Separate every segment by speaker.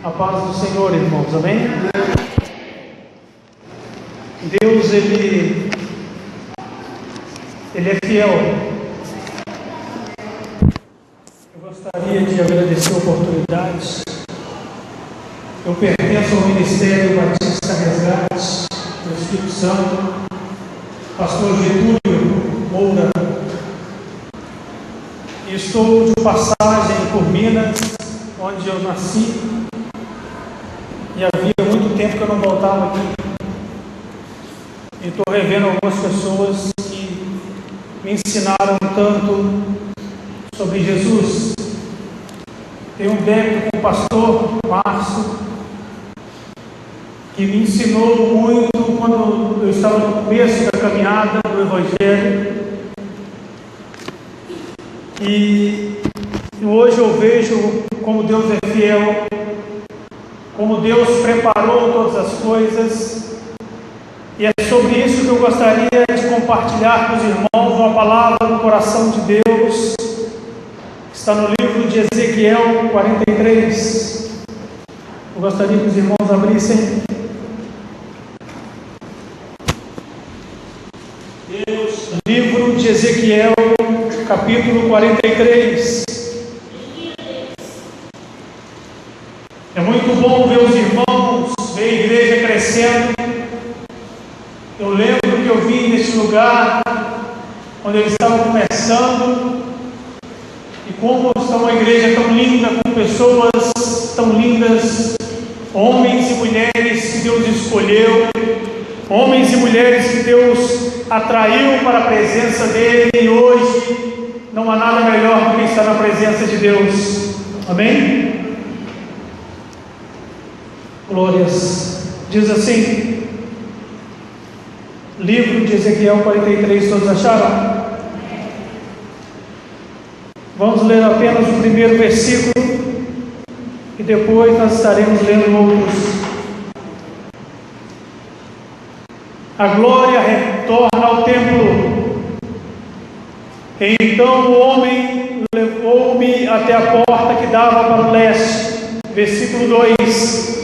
Speaker 1: A paz do Senhor, irmãos, amém? Deus, Ele é fiel. Eu gostaria de agradecer a oportunidade. Eu pertenço ao Ministério Batista Resgate do Espírito Santo, pastor Getúlio Moura, e estou de passagem por Minas, onde eu nasci, e havia muito tempo que eu não voltava aqui. E estou revendo algumas pessoas que me ensinaram tanto sobre Jesus. Tenho um débito com o pastor Márcio, que me ensinou muito quando eu estava no começo da caminhada do Evangelho. E hoje eu vejo como Deus é fiel, como Deus preparou todas as coisas. E é sobre isso que eu gostaria de compartilhar com os irmãos uma palavra do coração de Deus. Está no livro de Ezequiel 43. Eu gostaria que os irmãos abrissem. Livro de Ezequiel, capítulo 43. É muito bom ver os irmãos, ver a igreja crescendo. Eu lembro que eu vim neste lugar quando eles estavam começando, e como está uma igreja tão linda, com pessoas tão lindas, homens e mulheres que Deus escolheu, homens e mulheres que Deus atraiu para a presença dele, e hoje não há nada melhor do que estar na presença de Deus. Amém? Glórias. Diz assim, livro de Ezequiel 43, todos acharam? Vamos ler apenas o primeiro versículo e depois nós estaremos lendo outros. A glória retorna ao templo. Então o homem levou-me até a porta que dava para o leste. Versículo 2.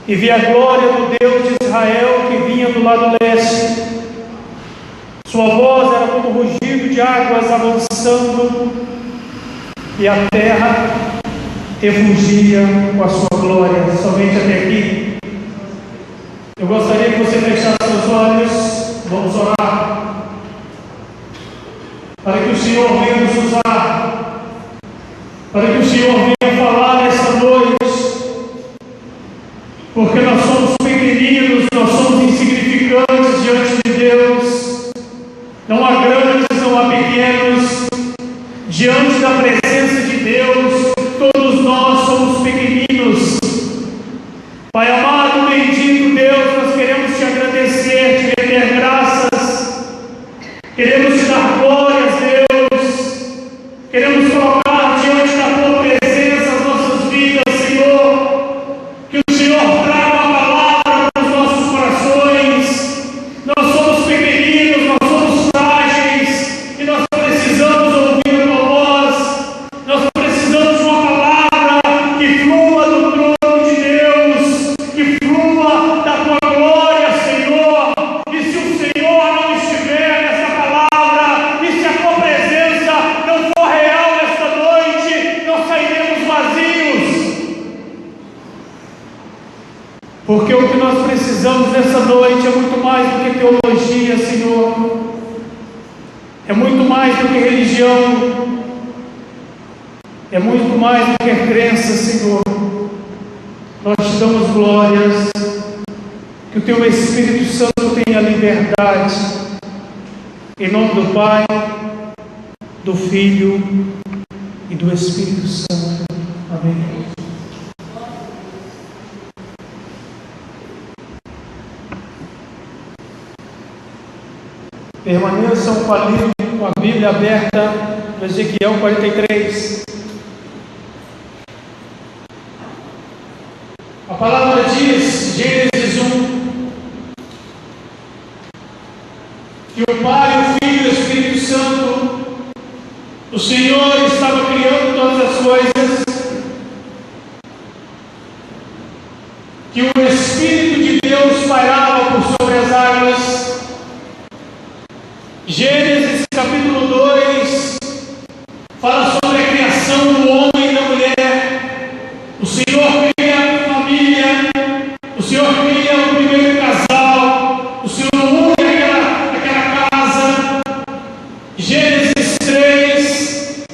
Speaker 1: E vi a glória do Deus de Israel que vinha do lado leste. Sua voz era como rugido de águas avançando, e a terra refugia com a sua glória. Somente até aqui. Eu gostaria que você fechasse seus olhos. Vamos orar para que o Senhor venha nos usar, para que o Senhor venha falar nesta noite, porque nós somos pequeninos, nós somos insignificantes diante de Deus. Não há grandes, não há pequenos. Diante da presença de Deus, todos nós somos pequeninos. Pai amado, bendito Deus, nós queremos te agradecer, te render graças, queremos te dar glórias, Deus, queremos colocar diante da tua presença as nossas vidas, Senhor, que o Senhor traga uma palavra para os nossos corações. Nós somos pequeninos, nós somos frágeis, e nós precisamos ouvir a tua voz, nós precisamos de uma palavra que flua do trono de Deus, que flua da tua glória, Senhor. E se o Senhor não estiver nessa palavra, e se a tua presença não for real nesta noite, nós sairemos vazios. Porque o que nós precisamos nessa noite é muito mais do que teologia, Senhor. É muito mais do que religião. É muito mais do que crença, Senhor. Nós te damos glórias. Que o teu Espírito Santo tenha liberdade. Em nome do Pai, do Filho e do Espírito Santo. Amém. Permaneçam com a Bíblia aberta no Ezequiel 43. A palavra diz, Gênesis 1, que o Pai, o Filho e o Espírito Santo, o Senhor estava criando todas as coisas, que o Espírito de Deus pairava por sobre as águas. Gênesis capítulo 2 fala sobre a criação do homem e da mulher. O Senhor cria a família, o Senhor cria o primeiro casal, o Senhor une aquela casa. Gênesis 3,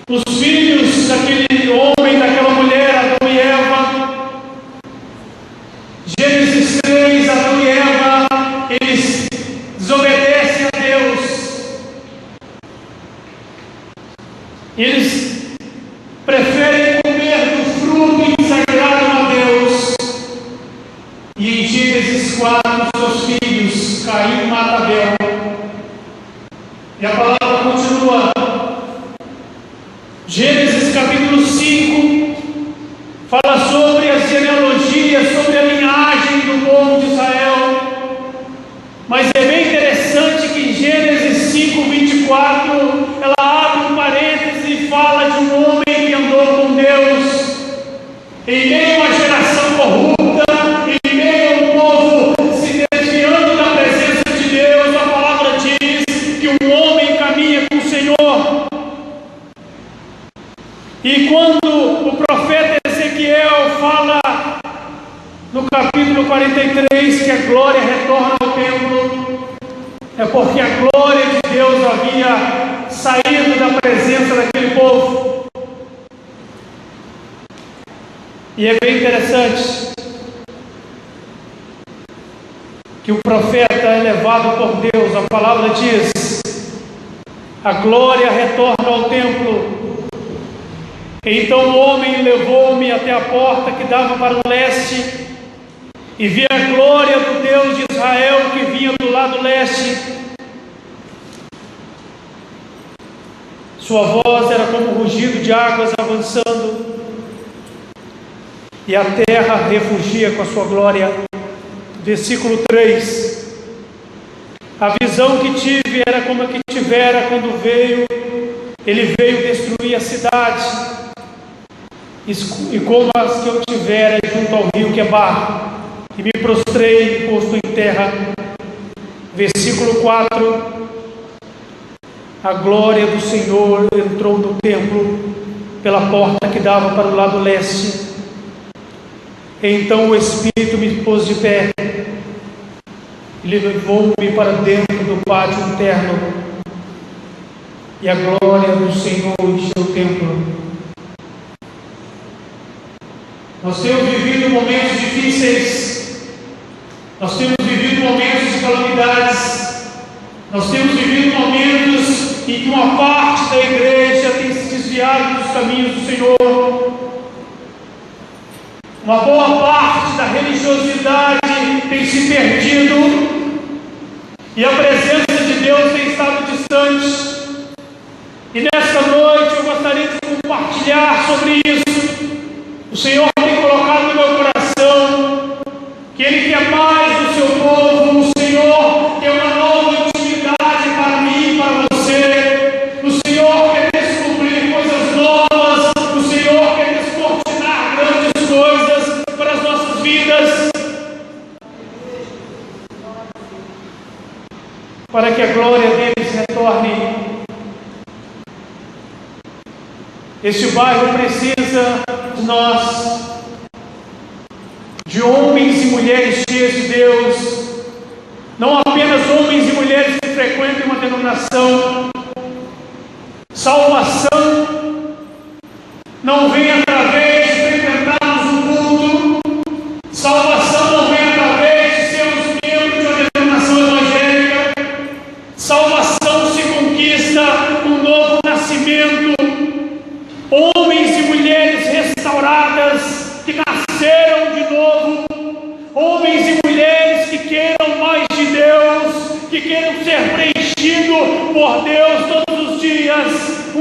Speaker 1: os filhos daquele homem, daquela mulher, Adão e Eva. Gênesis 3, Adão e Eva, eles desobedecem a Deus. Eles preferem comer do fruto insagrado a Deus. E em Gênesis 4, seus filhos, Caim mata Abel. E a palavra continua. Gênesis capítulo 5 fala sobre as genealogias, sobre a linhagem do povo de Israel. Mas é bem interessante que em Gênesis 5:24 ela abre um parêntese e fala de um homem que andou com Deus em meio a uma geração corrupta, em meio a um povo se desviando da presença de Deus. A palavra diz que um homem caminha com o Senhor. E quando o profeta Ezequiel fala no capítulo 43 que a glória retorna ao templo, é porque a glória de Deus havia saído da presença daquele povo. E é bem interessante que o profeta é levado por Deus. A palavra diz: a glória retorna ao templo. Então o homem levou-me até a porta que dava para o leste, e vi a glória do Deus de Israel que vinha do lado leste. Sua voz era como um rugido de águas avançando, e a terra refugia com a sua glória. Versículo 3. A visão que tive era como a que tivera quando ele veio destruir a cidade, e como as que eu tivera junto ao rio Quebar, e me prostrei posto em terra. Versículo 4. A glória do Senhor entrou no templo pela porta que dava para o lado leste. Então o Espírito me pôs de pé e levou-me para dentro do pátio interno, e a glória do Senhor encheu o templo. Nós temos vivido momentos difíceis, nós temos vivido momentos de calamidades, nós temos vivido momentos em que uma parte da igreja tem se desviado dos caminhos do Senhor. Uma boa parte da religiosidade tem se perdido, e a presença de Deus tem estado distante. E nesta noite eu gostaria de compartilhar sobre isso. O Senhor tem colocado no meu coração que Ele quer mais do seu povo. O Senhor quer uma nova intimidade para mim e para você. O Senhor quer descobrir coisas novas. O Senhor quer descortinar grandes coisas para as nossas vidas, para que a glória deles retorne. Este bairro precisa de nós, de homens e mulheres cheios de Deus, não apenas homens e mulheres que frequentam uma denominação. Salvação não vem através de frequentarmos um culto, salvação não vem através de sermos membros de uma denominação evangélica. Salvação se conquista com um novo nascimento. Homens e mulheres restauradas, que nasceram de novo. Homens e mulheres que queiram mais de Deus, que queiram ser preenchidos por Deus todos os dias.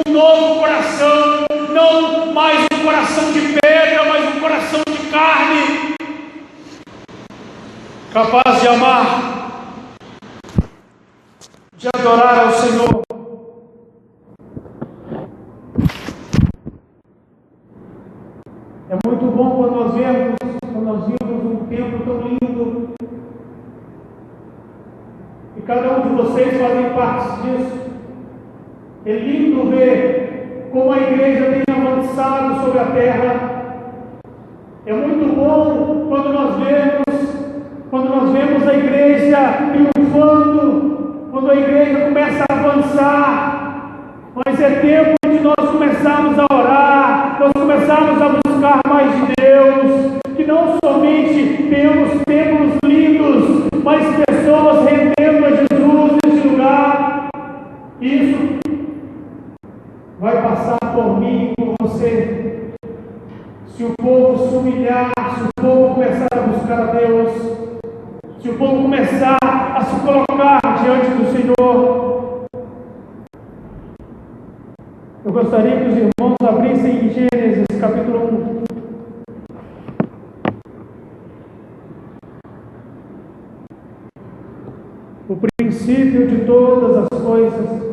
Speaker 1: Um novo coração, não mais um coração de pedra, mas um coração de carne, capaz de amar, de adorar ao Senhor. É muito bom quando nós vimos cada um de vocês fazem parte disso. É lindo ver como a igreja tem avançado sobre a terra. É muito bom quando nós vemos a igreja triunfando, quando a igreja começa a avançar. Mas é tempo de nós começarmos a orar, nós começarmos a buscar mais de Deus, que não somente temos templos lindos, mas pessoas rendendo a Jesus nesse lugar. Isso vai passar por mim e por você. Se o povo se humilhar, se o povo começar a buscar a Deus, se o povo começar a se colocar diante do Senhor. Eu gostaria que os irmãos abrissem em Gênesis capítulo 1. O princípio de todas as coisas.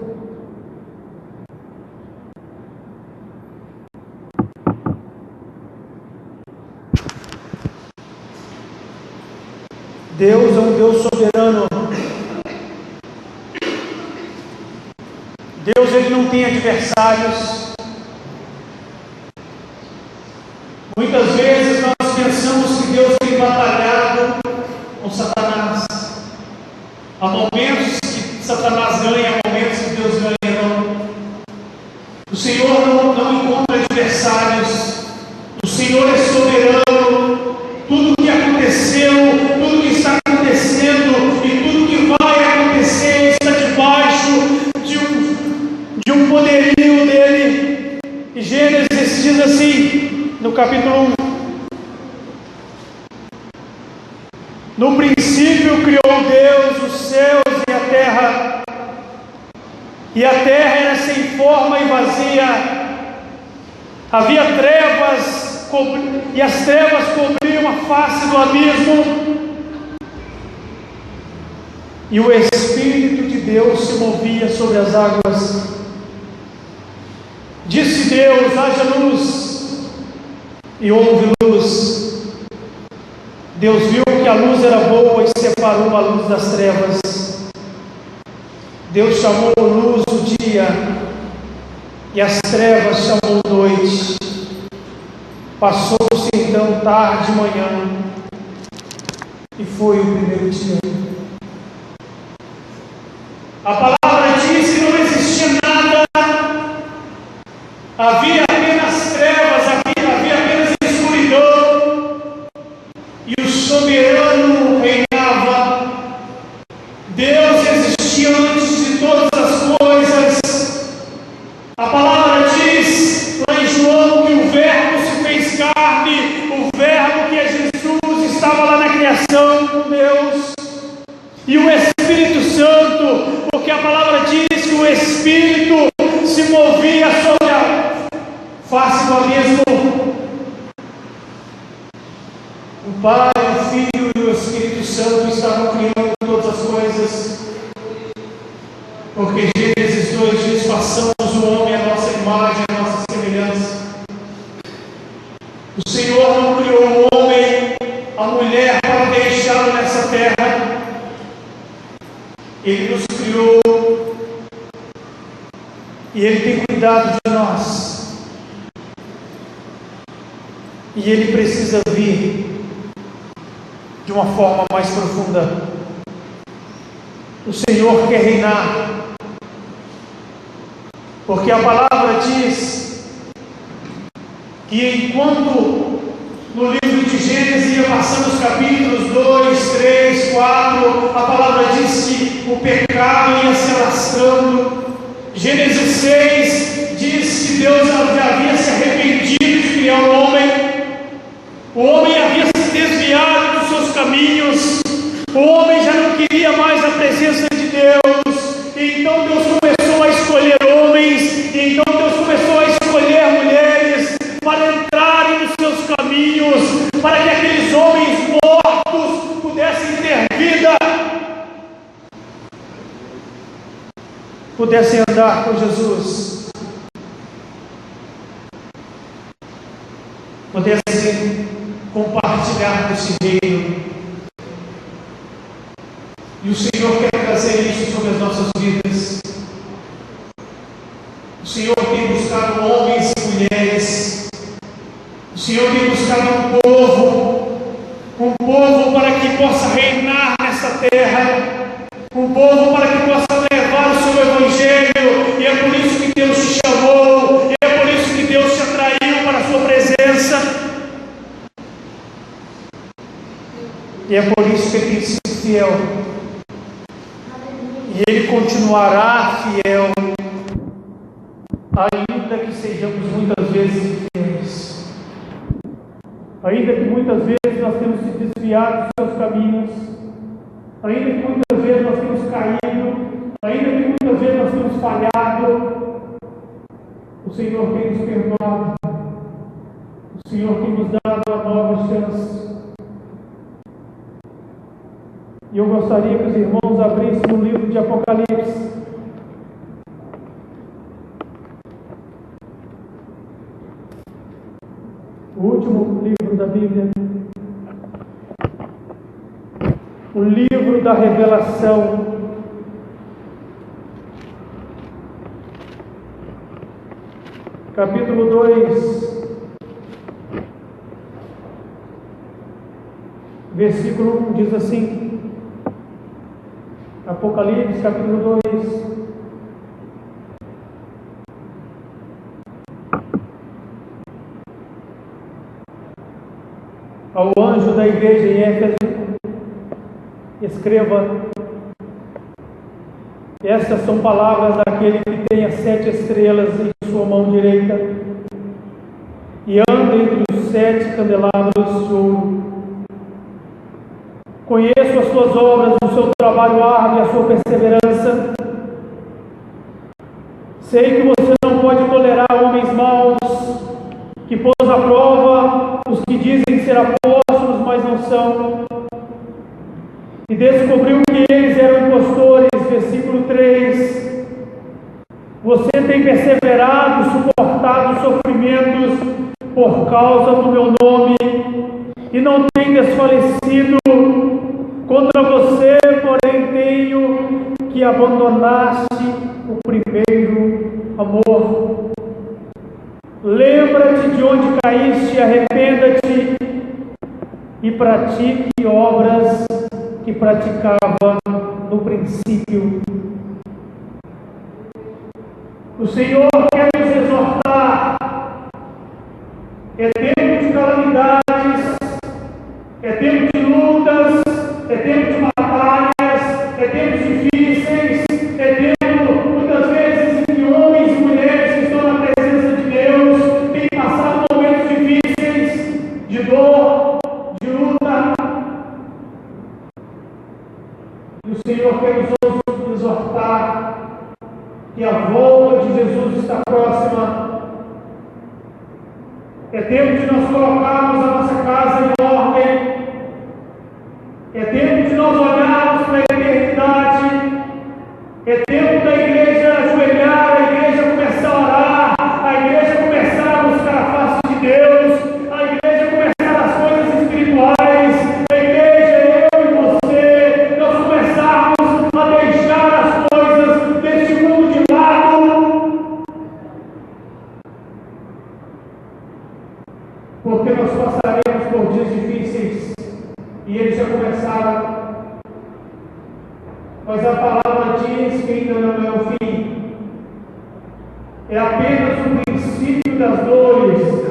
Speaker 1: Deus é um Deus soberano. Deus, ele não tem adversários. Muitas vezes nós pensamos que Deus tem batalhado com Satanás. Há momentos que Satanás ganha, há momentos que Deus ganha. Não. O Senhor não encontra adversários. O Senhor é soberano. Tudo o que aconteceu, tudo que está acontecendo e tudo que vai acontecer está debaixo de um poderio dele. E Gênesis diz assim, no capítulo 1: no princípio criou Deus os céus e a terra terra era sem forma e vazia. Havia trevas, e as trevas cobriam a face do abismo, e o Espírito de Deus se movia sobre as águas. Disse Deus: haja luz, e houve luz. Deus viu que a luz era boa e separou a luz das trevas. Deus chamou luz o dia, e as trevas chamou noite. Passou-se então tarde e manhã, e foi o primeiro dia. A palavra diz que não existia nada, havia apenas trevas, havia apenas escuridão, e o soberano reinava. Deus existia antes de todas as coisas. A palavra diz lá em João que o Verbo se fez carne, o Verbo que é Jesus estava lá na criação com Deus, e o Espírito Santo, porque a palavra diz que o Espírito se movia sobre a face do abismo. O Pai, o Filho e o Espírito Santo estavam criando todas as coisas, porque Gênesis 2 diz: façamos o homem à nossa imagem, à nossa semelhança. O Senhor não criou o homem, a mulher, para deixá-lo nessa terra. Ele nos criou e Ele tem cuidado de nós, e Ele precisa vir de uma forma mais profunda. O Senhor quer reinar, porque a palavra diz que enquanto no livro de Gênesis ia passando os capítulos 2, 3, 4, a palavra diz que o pecado ia se alastrando. Gênesis 6 diz que Deus havia se arrependido de criar o homem havia se desviado dos seus caminhos, o homem já não queria mais a presença de Deus. Então Deus começou a escolher homens, então Deus começou a escolher mulheres para entrarem nos seus caminhos, para que aqueles homens mortos pudessem ter vida, pudessem andar com Jesus, pudessem compartilhar desse reino. E o Senhor quer ser isso sobre as nossas vidas. O Senhor tem buscado homens e mulheres. O Senhor tem buscado um povo para que possa reinar nessa terra, um povo para que possa levar o seu Evangelho, e é por isso que Deus te chamou, e é por isso que Deus te atraiu para a sua presença, e é por isso que Ele tem sido fiel, e Ele continuará fiel, ainda que sejamos muitas vezes infiéis, ainda que muitas vezes nós temos se desviado dos seus caminhos, ainda que muitas vezes nós temos caído, ainda que muitas vezes nós temos falhado, o Senhor tem nos perdoado, o Senhor tem nos dado uma nova chance. E eu gostaria que os irmãos abrissem o livro de Apocalipse. O último livro da Bíblia. O livro da revelação. Capítulo 2. Versículo 1 diz assim. Apocalipse, capítulo 2. Ao anjo da igreja em Éfeso, escreva: estas são palavras daquele que tem as 7 estrelas em sua mão direita e anda entre os 7 candelabros de ouro. Conheço as suas obras, o seu trabalho árduo e a sua perseverança. Sei que você não pode tolerar homens maus, que pôs à prova os que dizem ser apóstolos, mas não são. E descobriu que eles eram impostores. Versículo 3. Você tem perseverado, suportado sofrimentos por causa do meu nome, e não tem desfalecido. Contra você, porém, tenho que abandonaste o primeiro amor. Lembra-te de onde caíste, arrependa-te e pratique obras que praticava no princípio. O Senhor quer nos exortar. É tempo de calamidades, é tempo de lutas, é tempo de batalhas, é tempo difíceis, é tempo, muitas vezes, em que homens e mulheres que estão na presença de Deus têm passado momentos difíceis, de dor, de luta. E o Senhor quer nos exortar que a volta de Jesus está próxima. É tempo de nós colocarmos a nossa casa em ordem. É tempo de nós olharmos para a eternidade. É tempo da igreja ajoelhar, a igreja começar a orar, a igreja começar a buscar a face de Deus, a igreja começar as coisas espirituais, a igreja, eu e você, nós começarmos a deixar as coisas deste mundo de lado, porque nós passaremos por dias difíceis. E eles já começaram, mas a palavra diz que ainda não é o fim, é apenas o princípio das dores,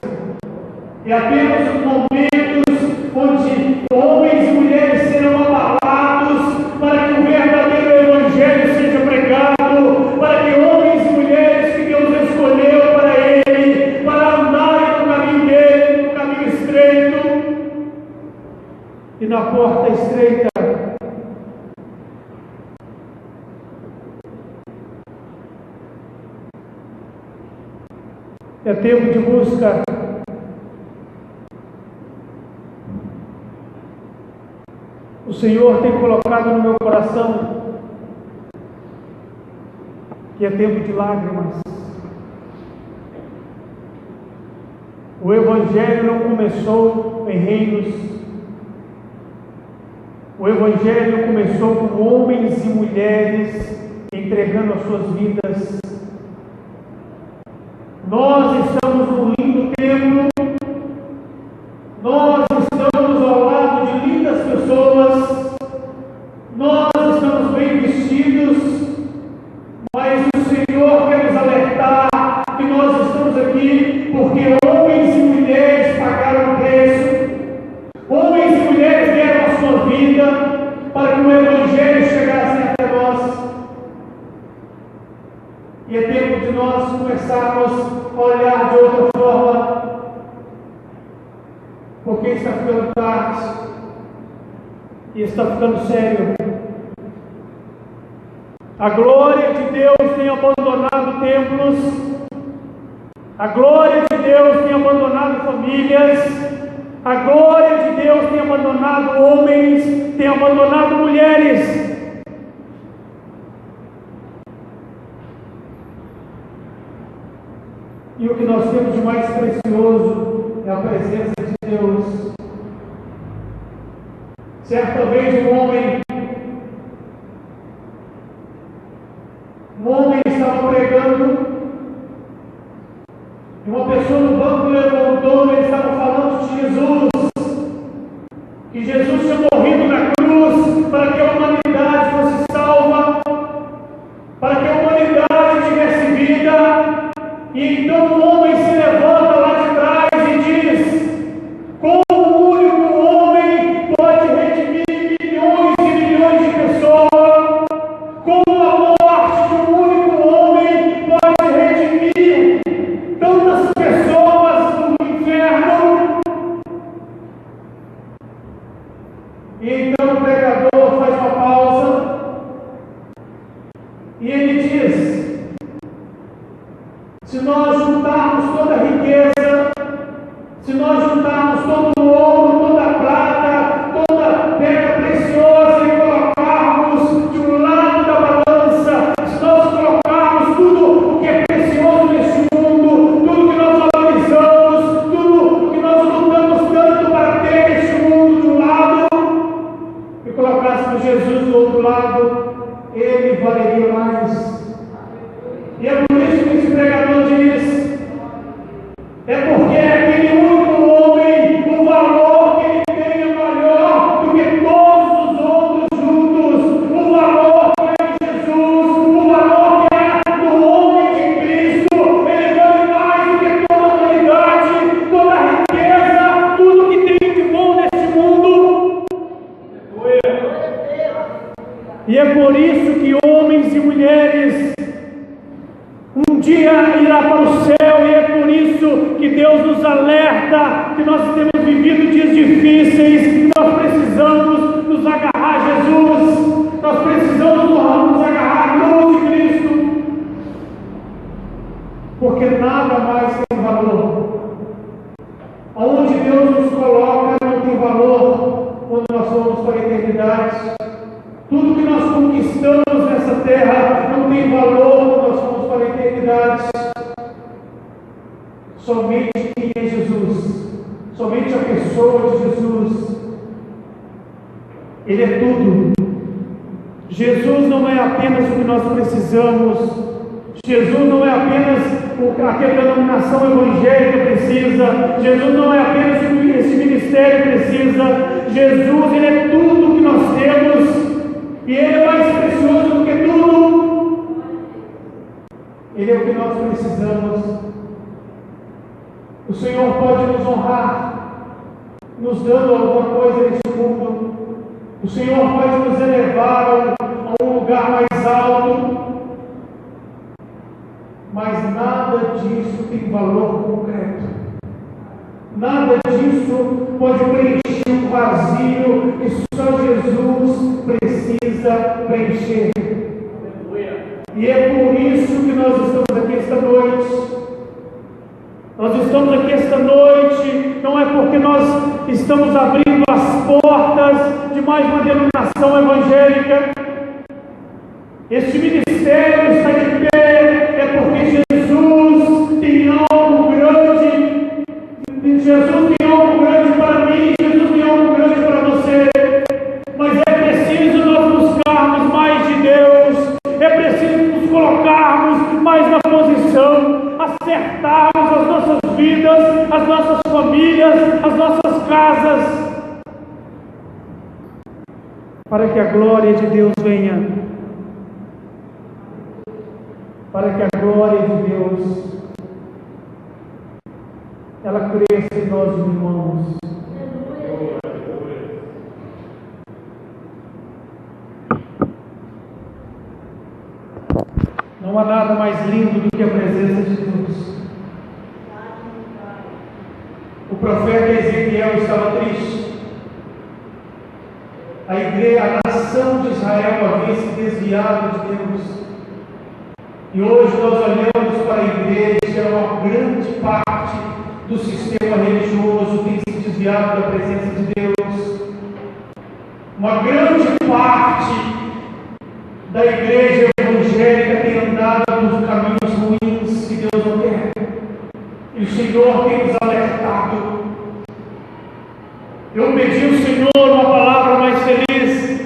Speaker 1: é apenas os momentos onde homens e mulheres serão abalados para que o verdadeiro Evangelho seja pregado, para que homens e mulheres que Deus escolheu para Ele, para andarem no caminho dele, no caminho estreito, e na porta estreita. É tempo de busca. O Senhor tem colocado no meu coração que é tempo de lágrimas. O Evangelho não começou em reinos. O Evangelho começou com homens e mulheres entregando as suas vidas. Nós estamos num lindo templo, nós estamos ao lado de lindas pessoas, nós estamos bem vestidos, mas o Senhor quer nos alertar que nós estamos aqui porque homens e mulheres pagaram o preço, homens e mulheres deram a sua vida para que o Evangelho chegasse até nós. E é tempo de nós começarmos a olhar de outra forma, porque está ficando tarde e está ficando sério. A glória de Deus tem abandonado templos, a glória de Deus tem abandonado famílias, a glória de Deus tem abandonado homens, tem abandonado mulheres. E o que nós temos de mais precioso é a presença de Deus. Certa vez um homem estava pregando, e uma pessoa no banco levantou, ele estava falando de Jesus, que Jesus tinha morrido na cruz para que a humanidade fosse salva, para que a humanidade tivesse vida. E então o homem se levanta lá de trás e diz: como um único homem pode redimir milhões e milhões de pessoas? Como a morte de um único homem pode redimir tantas pessoas do inferno? E então o pregador faz uma pausa e ele diz: se nós juntarmos toda a riqueza, se nós juntarmos todo o ouro, toda a prata, toda a pedra preciosa e colocarmos de um lado da balança, se nós colocarmos tudo o que é precioso neste mundo, tudo que nós valorizamos, tudo o que nós lutamos tanto para ter neste mundo de um lado, e colocássemos Jesus do outro lado, ele valeria mais. E é por isso que esse pregador diz: é porque aquele único homem, o valor que ele tem é maior do que todos os outros juntos. O valor que é em Jesus, o valor que é no homem de Cristo, ele vale mais do que toda a humanidade, toda a riqueza, tudo que tem de bom neste mundo. E é por isso que homens e mulheres um dia irá para o céu, e é por isso que Deus nos alerta que nós temos vivido dias difíceis. Nós precisamos nos agarrar a Jesus, nós precisamos nos agarrar à cruz de Cristo, porque nada mais tem valor. Onde Deus nos coloca não tem valor quando nós vamos para a eternidade. Tudo que nós conquistamos nessa terra não tem valor quando nós vamos para a eternidade. Somente quem é Jesus, somente a pessoa de Jesus, Ele é tudo. Jesus não é apenas o que nós precisamos, Jesus não é apenas a que a denominação evangélica precisa, Jesus não é apenas o que esse ministério precisa. Jesus, Ele é tudo o que nós temos. E Ele é mais precioso do que tudo. Ele é o que nós precisamos. O Senhor pode nos honrar, nos dando alguma coisa neste mundo. O Senhor pode nos elevar a um lugar mais alto. Mas nada disso tem valor concreto. Nada disso pode preencher um vazio que só Jesus precisa preencher. E é por isso que nós estamos aqui esta noite. Nós estamos aqui esta noite, não é porque nós estamos abrindo as portas de mais uma denominação evangélica. Este ministério está de pé, é porque Jesus tem algo grande. Jesus tem algo grande para mim, Jesus tem algo grande para você. Mas é as nossas casas, para que a glória de Deus venha, para que a glória de Deus ela cresça em nós, irmãos. Não há nada mais lindo do que a presença de Deus. O profeta Ezequiel estava triste. A igreja, a nação de Israel havia se desviado de Deus. E hoje nós olhamos para a igreja, uma grande parte do sistema religioso tem se desviado da presença de Deus. Uma grande parte da igreja evangélica tem andado nos caminhos ruins que Deus não quer. E o Senhor tem nos alertado. Eu pedi ao Senhor uma palavra mais feliz.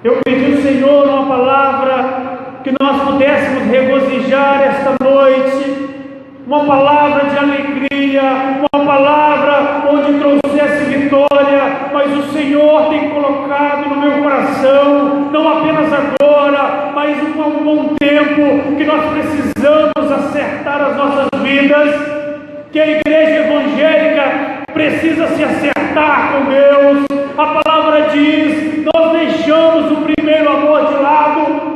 Speaker 1: Eu pedi ao Senhor uma palavra que nós pudéssemos regozijar esta noite. Uma palavra de alegria, uma palavra onde trouxesse vitória, mas o Senhor tem colocado no meu coração, não apenas agora, mas há um bom tempo, que nós precisamos acertar as nossas vidas, que a igreja evangélica precisa se acertar com Deus. A palavra diz: nós deixamos o primeiro amor de lado.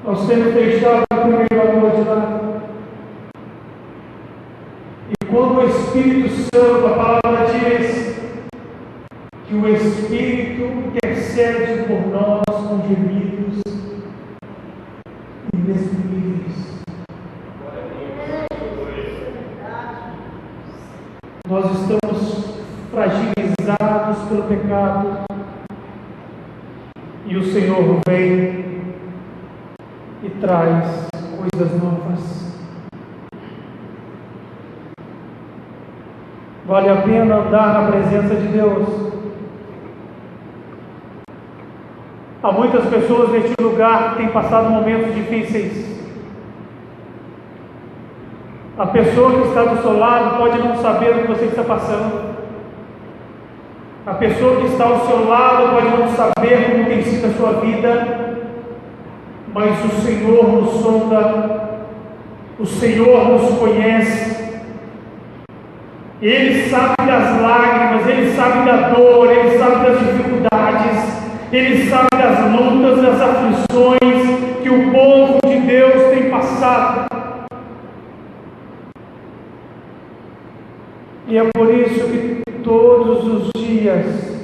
Speaker 1: Nós temos deixado o primeiro amor de lado. E quando o Espírito Santo, a palavra diz que o Espírito intercede por nós com gemidos inexprimíveis. Nós estamos fragilizados pelo pecado. E o Senhor vem e traz coisas novas. Vale a pena andar na presença de Deus. Há muitas pessoas neste lugar que têm passado momentos difíceis. A pessoa que está do seu lado pode não saber o que você está passando. A pessoa que está ao seu lado pode não saber como tem sido a sua vida. Mas o Senhor nos sonda, o Senhor nos conhece, Ele sabe das lágrimas, Ele sabe da dor, Ele sabe das dificuldades, Ele sabe das lutas, das aflições que o povo de Deus tem passado. E é por isso que todos os dias,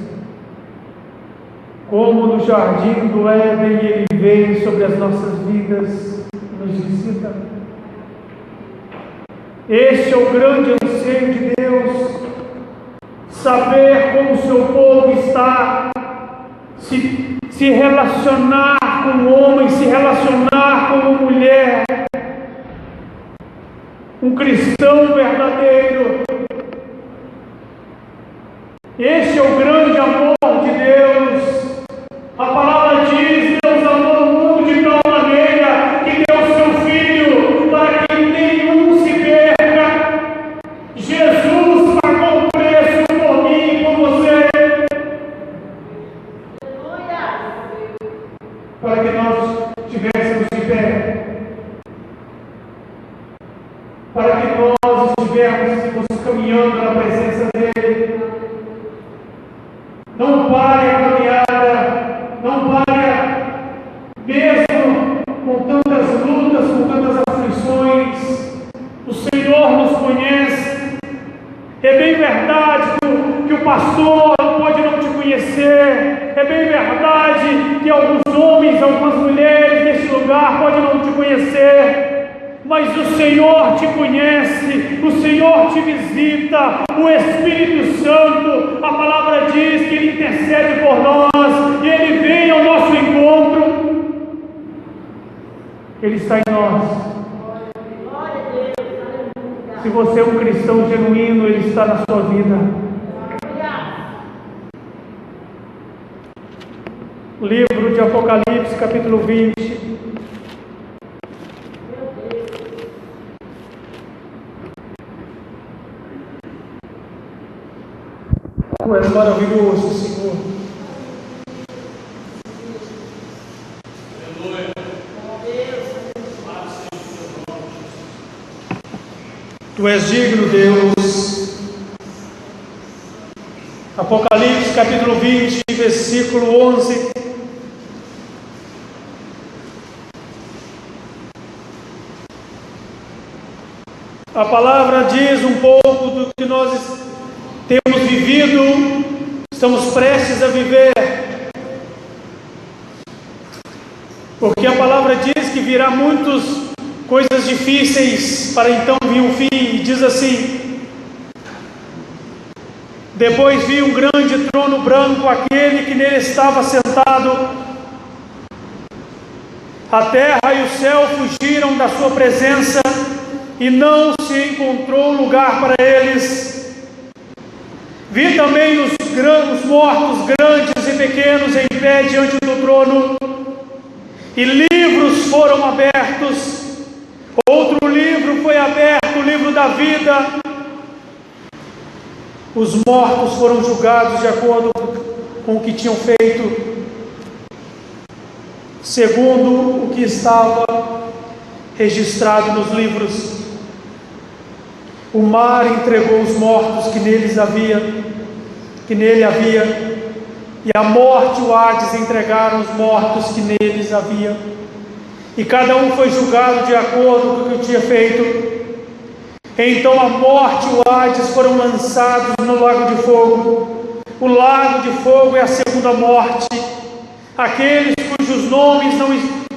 Speaker 1: como no jardim do Éden, Ele vem sobre as nossas vidas e nos visita. Este é o grande anseio de Deus, saber como o seu povo está, se relacionar com o homem, se relacionar com uma mulher, um cristão verdadeiro. Este é o grande amor de Deus. A palavra diz: Deus amou o mundo de tal maneira que deu o seu Filho para que nenhum se perca. Jesus pagou o preço por mim e por você, para que nós estivéssemos de pé, para que nós estivéssemos caminhando na presença dEle. Não pare a caminhada, não pare, mesmo com tantas lutas, com tantas aflições. O Senhor nos conhece. É bem verdade que o pastor pode não te conhecer. É bem verdade que alguns homens, algumas mulheres neste lugar podem não te conhecer. Mas o Senhor te conhece, o Senhor te visita, o Espírito Santo, a palavra diz que Ele intercede por nós, e Ele vem ao nosso encontro. Ele está em nós. Se você é um cristão genuíno, Ele está na sua vida. O livro de Apocalipse, capítulo 20. Tu és maravilhoso, Senhor. Tu és digno, Deus. Apocalipse capítulo 20, versículo 11. A palavra diz um pouco do que nós temos vivido, estamos prestes a viver. Porque a palavra diz que virá muitas coisas difíceis para então vir o fim. E diz assim: depois vi um grande trono branco, aquele que nele estava sentado. A terra e o céu fugiram da sua presença, e não se encontrou lugar para eles. Vi também os mortos, grandes e pequenos, em pé diante do trono, e livros foram abertos. Outro livro foi aberto, o livro da vida. Os mortos foram julgados de acordo com o que tinham feito, segundo o que estava registrado nos livros. O mar entregou os mortos que nele havia, e a morte e o Hades entregaram os mortos que neles havia, e cada um foi julgado de acordo com o que tinha feito. Então a morte e o Hades foram lançados no lago de fogo. O lago de fogo é a segunda morte. Aqueles cujos nomes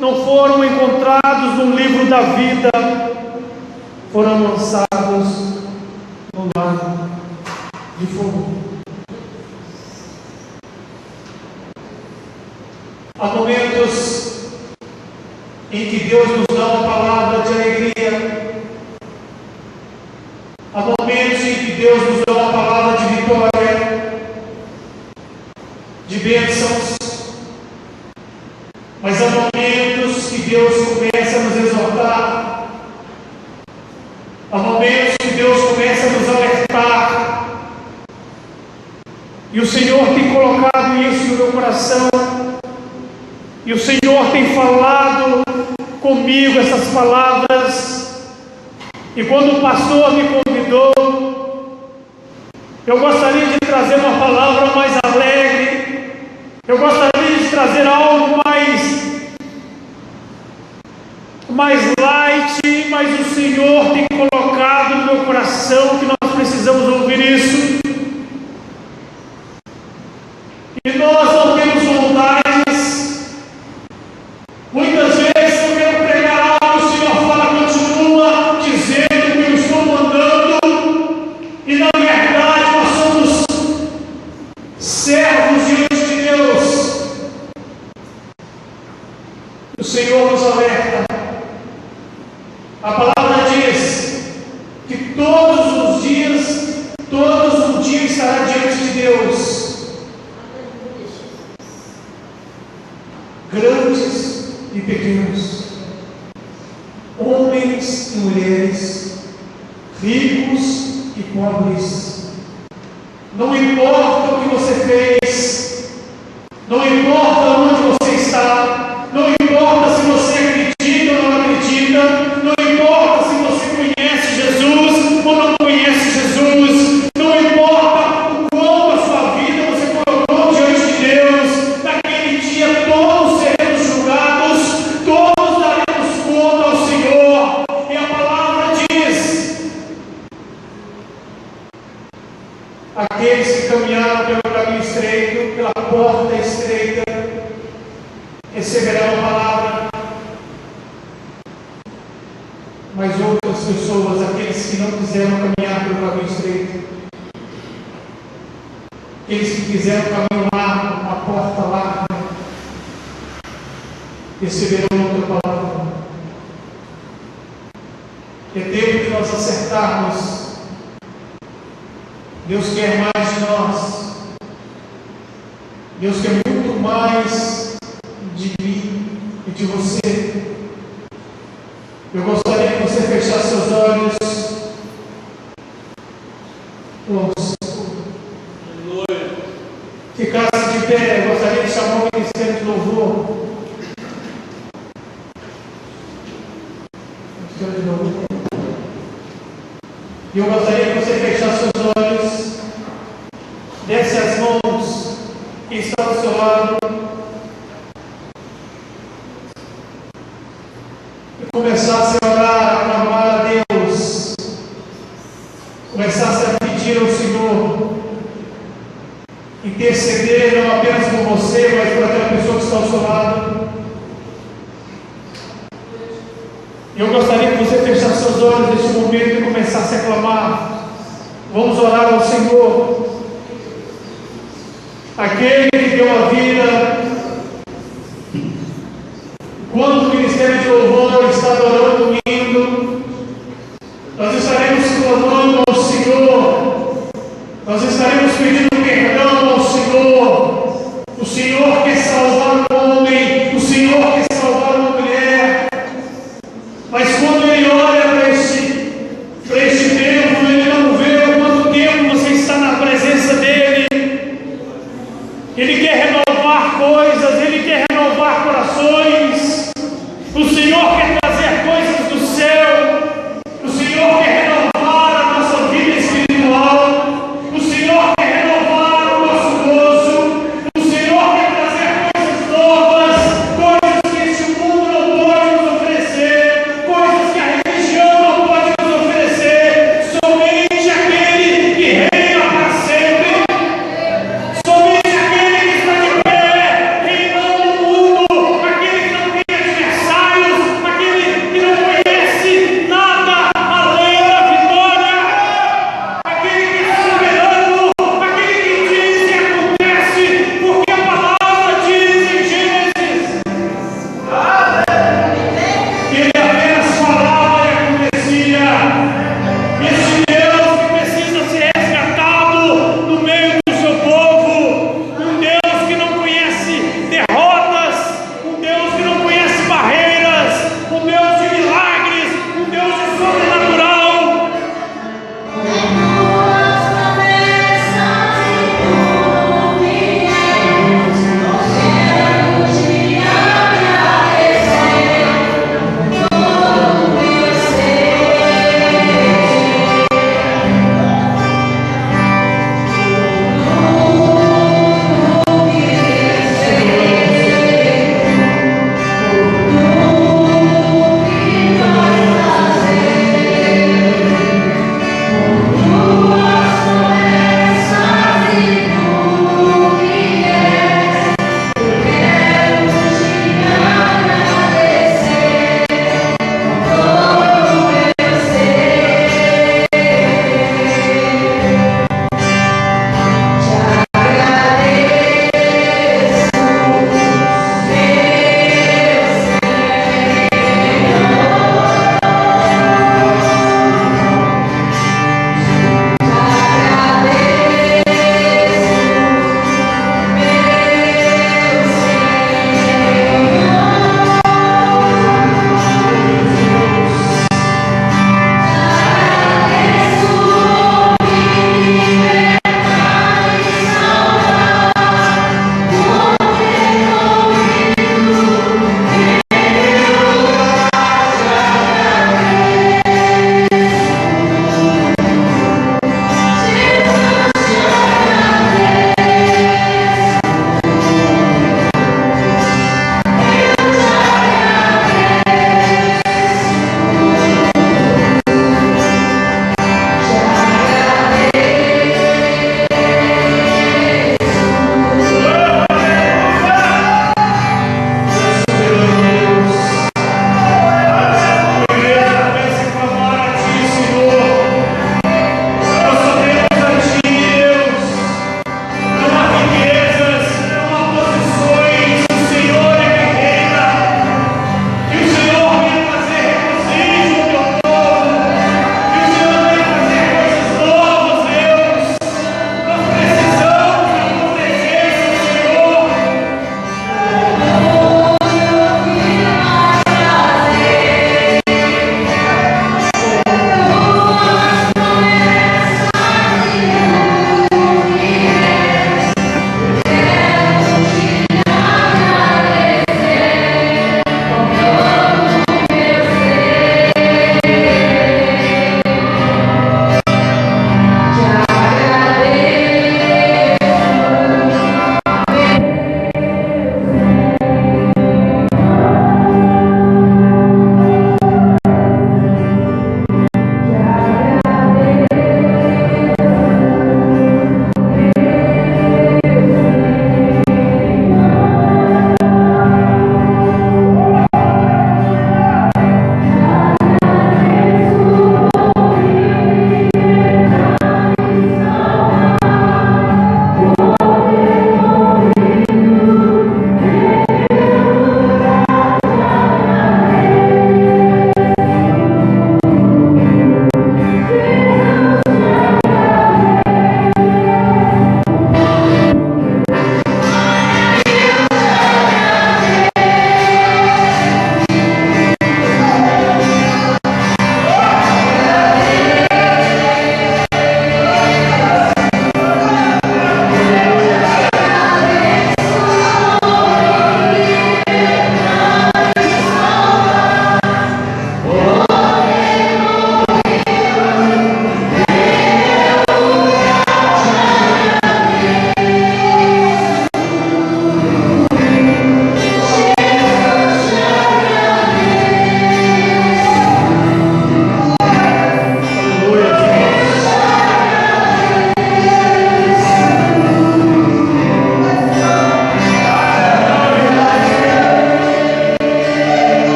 Speaker 1: não foram encontrados no livro da vida foram lançados no lago de fogo. Há momentos em que Deus nos dá uma palavra de alegria. Há momentos em que Deus nos dá uma palavra de vitória, de bênçãos. Mas há momentos que Deus começa a nos exortar. Há momentos que Deus começa a nos alertar. E o Senhor tem colocado isso no meu coração. E o Senhor tem falado comigo essas palavras. E quando o pastor me convidou, eu gostaria de trazer uma palavra mais alegre. Eu gostaria de trazer algo mais light, mas o Senhor tem colocado no meu coração que nós precisamos ouvir isso. E nós não temos vontades. Muitas vezes eu quero pregar algo, o Senhor fala, continua dizendo que eu estou mandando, e na verdade nós somos servos diante de Deus. O Senhor nos alerta. A palavra diz que todos um dia estará diante de Deus, grandes e pequenos, homens e mulheres, ricos e pobres. Não importa o que você fez, não importa onde você está, não importa se você acredita ou não acredita, não importa se você conhece Jesus ou não conhece Jesus, não importa o quanto a sua vida você colocou diante de Deus. Naquele dia todos seremos julgados, todos daremos conta ao Senhor. E a palavra diz: aqueles que caminharam pelo caminho estreito, pela porta estreita, receberão a palavra. Mas outras pessoas, aqueles que não quiseram caminhar pelo caminho estreito, aqueles que quiseram caminho largo, a porta larga, receberão outra palavra. É tempo de nós acertarmos. Deus quer mais de nós. Deus quer muito mais de mim e de você. Eu gostaria que você fechasse seus olhos. Aleluia. Ficasse de pé, eu gostaria de chamar o ministério de louvor. E eu gostaria que você fechasse seus olhos, desse as mãos que está ao seu lado e começasse a orar, a clamar a Deus, começasse a pedir ao Senhor, interceder não apenas por você, mas por aquela pessoa que está ao seu lado. Eu gostaria que você fechasse seus olhos neste momento e começasse a clamar. Vamos orar ao Senhor, aquele que deu a vida. Quando o ministério de louvor está adorando o hino, nós estaremos clamando ao Senhor, nós estaremos pedindo perdão ao Senhor. O Senhor quer salvar o homem, o Senhor quer salvar uma mulher, mas quando ele olha para este tempo, ele não vê o quanto tempo você está na presença dele. Ele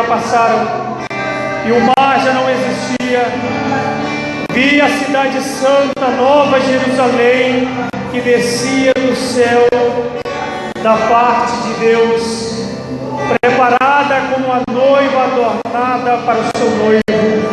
Speaker 1: passaram e o mar já não existia. Vi a cidade santa, Nova Jerusalém, que descia do céu da parte de Deus, preparada como a noiva adornada para o seu noivo.